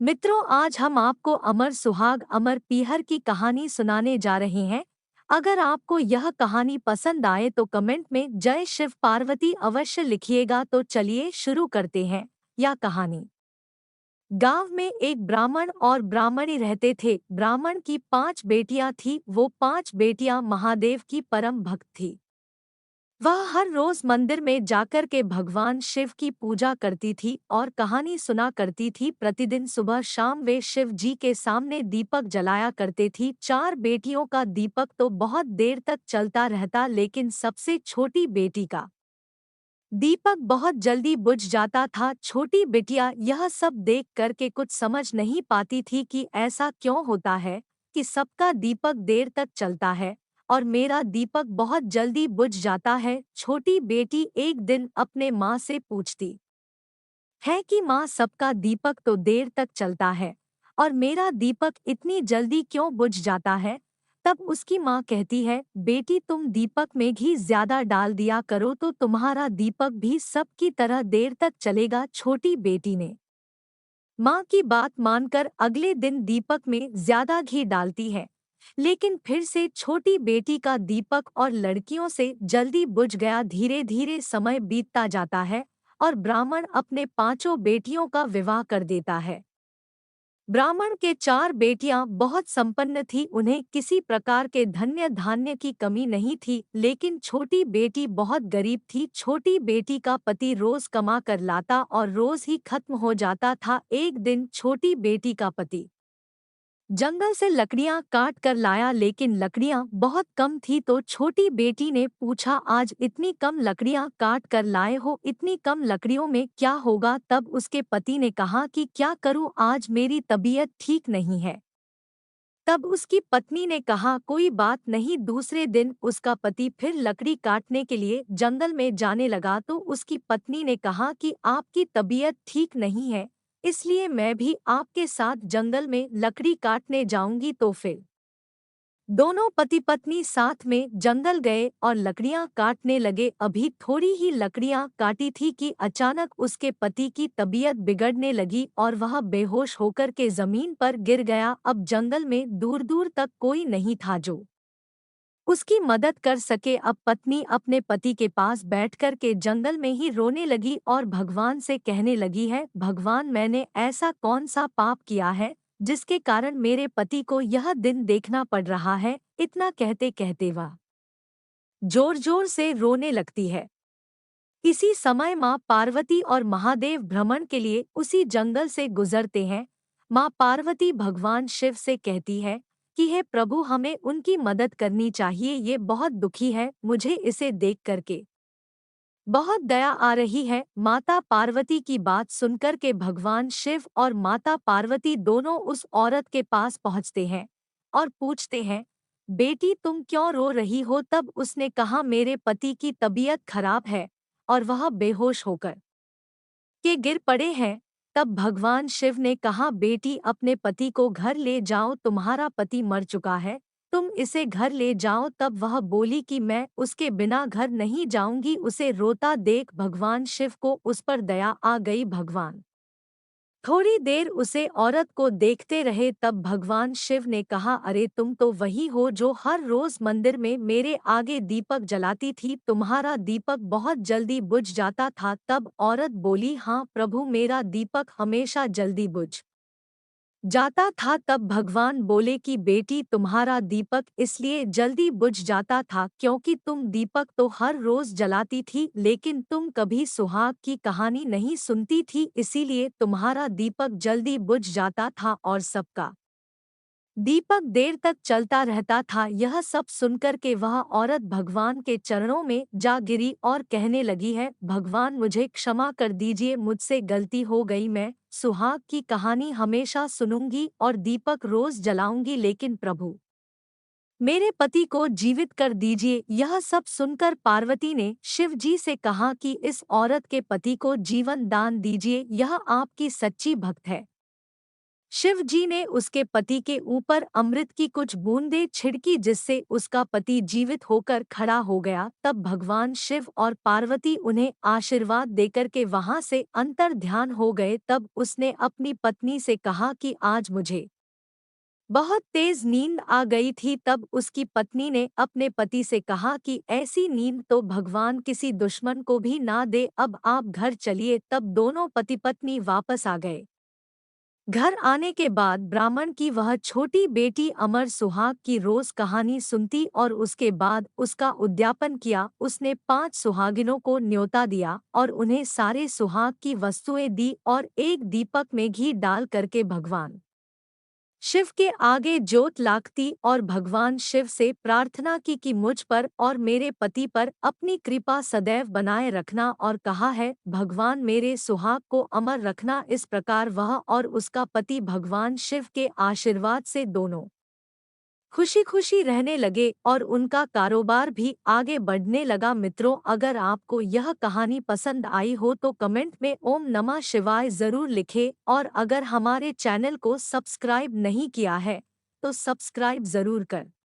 मित्रों, आज हम आपको अमर सुहाग अमर पीहर की कहानी सुनाने जा रहे हैं। अगर आपको यह कहानी पसंद आए तो कमेंट में जय शिव पार्वती अवश्य लिखिएगा। तो चलिए शुरू करते हैं यह कहानी। गांव में एक ब्राह्मण और ब्राह्मणी रहते थे। ब्राह्मण की 5 बेटियां थी। वो 5 बेटियां महादेव की परम भक्त थी। वह हर रोज मंदिर में जाकर के भगवान शिव की पूजा करती थी और कहानी सुना करती थी। प्रतिदिन सुबह शाम वे शिव जी के सामने दीपक जलाया करते थी। 4 बेटियों का दीपक तो बहुत देर तक चलता रहता, लेकिन सबसे छोटी बेटी का दीपक बहुत जल्दी बुझ जाता था। छोटी बिटिया यह सब देख करके कुछ समझ नहीं पाती थी कि ऐसा क्यों होता है कि सबका दीपक देर तक चलता है और मेरा दीपक बहुत जल्दी बुझ जाता है। छोटी बेटी एक दिन अपने माँ से पूछती है कि माँ, सबका दीपक तो देर तक चलता है और मेरा दीपक इतनी जल्दी क्यों बुझ जाता है। तब उसकी माँ कहती है, बेटी तुम दीपक में घी ज्यादा डाल दिया करो तो तुम्हारा दीपक भी सबकी तरह देर तक चलेगा। छोटी बेटी ने माँ की बात मानकर अगले दिन दीपक में ज्यादा घी डालती है, लेकिन फिर से छोटी बेटी का दीपक और लड़कियों से जल्दी बुझ गया। धीरे धीरे समय बीतता जाता है और ब्राह्मण अपने 5 बेटियों का विवाह कर देता है। ब्राह्मण के 4 बेटियां बहुत संपन्न थी, उन्हें किसी प्रकार के धन्य धान्य की कमी नहीं थी, लेकिन छोटी बेटी बहुत गरीब थी। छोटी बेटी का पति रोज कमा कर लाता और रोज ही खत्म हो जाता था। एक दिन छोटी बेटी का पति जंगल से लकड़ियां काट कर लाया, लेकिन लकड़ियां बहुत कम थी। तो छोटी बेटी ने पूछा, आज इतनी कम लकड़ियां काट कर लाए हो, इतनी कम लकड़ियों में क्या होगा। तब उसके पति ने कहा कि क्या करूं, आज मेरी तबीयत ठीक नहीं है। तब उसकी पत्नी ने कहा, कोई बात नहीं। दूसरे दिन उसका पति फिर लकड़ी काटने के लिए जंगल में जाने लगा। तो उसकी पत्नी ने कहा कि आपकी तबीयत ठीक नहीं है, इसलिए मैं भी आपके साथ जंगल में लकड़ी काटने जाऊंगी। तो फिर दोनों पति पत्नी साथ में जंगल गए और लकड़ियां काटने लगे। अभी थोड़ी ही लकड़ियां काटी थी कि अचानक उसके पति की तबीयत बिगड़ने लगी और वह बेहोश होकर के जमीन पर गिर गया। अब जंगल में दूर दूर तक कोई नहीं था जो उसकी मदद कर सके। अब पत्नी अपने पति के पास बैठकर के जंगल में ही रोने लगी और भगवान से कहने लगी है, भगवान, मैंने ऐसा कौन सा पाप किया है जिसके कारण मेरे पति को यह दिन देखना पड़ रहा है। इतना कहते कहते वह जोर जोर से रोने लगती है। इसी समय माँ पार्वती और महादेव भ्रमण के लिए उसी जंगल से गुजरते हैं। माँ पार्वती भगवान शिव से कहती है कि हे प्रभु, हमें उनकी मदद करनी चाहिए, ये बहुत दुखी है, मुझे इसे देख करके बहुत दया आ रही है। माता पार्वती की बात सुनकर के भगवान शिव और माता पार्वती दोनों उस औरत के पास पहुंचते हैं और पूछते हैं, बेटी तुम क्यों रो रही हो। तब उसने कहा, मेरे पति की तबीयत खराब है और वह बेहोश होकर के गिर पड़े हैं। तब भगवान शिव ने कहा, बेटी अपने पति को घर ले जाओ, तुम्हारा पति मर चुका है, तुम इसे घर ले जाओ। तब वह बोली कि मैं उसके बिना घर नहीं जाऊंगी। उसे रोता देख भगवान शिव को उस पर दया आ गई। भगवान थोड़ी देर उसे औरत को देखते रहे। तब भगवान शिव ने कहा, अरे तुम तो वही हो जो हर रोज मंदिर में मेरे आगे दीपक जलाती थी, तुम्हारा दीपक बहुत जल्दी बुझ जाता था। तब औरत बोली, हाँ प्रभु, मेरा दीपक हमेशा जल्दी बुझ जाता था। तब भगवान बोले कि बेटी, तुम्हारा दीपक इसलिए जल्दी बुझ जाता था क्योंकि तुम दीपक तो हर रोज जलाती थी, लेकिन तुम कभी सुहाग की कहानी नहीं सुनती थी, इसीलिए तुम्हारा दीपक जल्दी बुझ जाता था और सबका दीपक देर तक चलता रहता था। यह सब सुनकर के वह औरत भगवान के चरणों में जा गिरी और कहने लगी है, भगवान मुझे क्षमा कर दीजिए, मुझसे गलती हो गई, मैं सुहाग की कहानी हमेशा सुनूंगी और दीपक रोज जलाऊंगी, लेकिन प्रभु मेरे पति को जीवित कर दीजिए। यह सब सुनकर पार्वती ने शिव जी से कहा कि इस औरत के पति को जीवन दान दीजिए, यह आपकी सच्ची भक्त है। शिव जी ने उसके पति के ऊपर अमृत की कुछ बूंदें छिड़की जिससे उसका पति जीवित होकर खड़ा हो गया। तब भगवान शिव और पार्वती उन्हें आशीर्वाद देकर के वहां से अंतर ध्यान हो गए। तब उसने अपनी पत्नी से कहा कि आज मुझे बहुत तेज नींद आ गई थी। तब उसकी पत्नी ने अपने पति से कहा कि ऐसी नींद तो भगवान किसी दुश्मन को भी ना दे, अब आप घर चलिए। तब दोनों पति पत्नी वापस आ गए। घर आने के बाद ब्राह्मण की वह छोटी बेटी अमर सुहाग की रोज कहानी सुनती और उसके बाद उसका उद्यापन किया। उसने 5 सुहागिनों को न्योता दिया और उन्हें सारे सुहाग की वस्तुएं दी और एक दीपक में घी डाल करके भगवान शिव के आगे जोत लाखती और भगवान शिव से प्रार्थना की कि मुझ पर और मेरे पति पर अपनी कृपा सदैव बनाए रखना, और कहा है भगवान मेरे सुहाग को अमर रखना। इस प्रकार वह और उसका पति भगवान शिव के आशीर्वाद से दोनों खुशी खुशी रहने लगे और उनका कारोबार भी आगे बढ़ने लगा। मित्रों, अगर आपको यह कहानी पसंद आई हो तो कमेंट में ओम नमः शिवाय जरूर लिखें, और अगर हमारे चैनल को सब्सक्राइब नहीं किया है तो सब्सक्राइब जरूर कर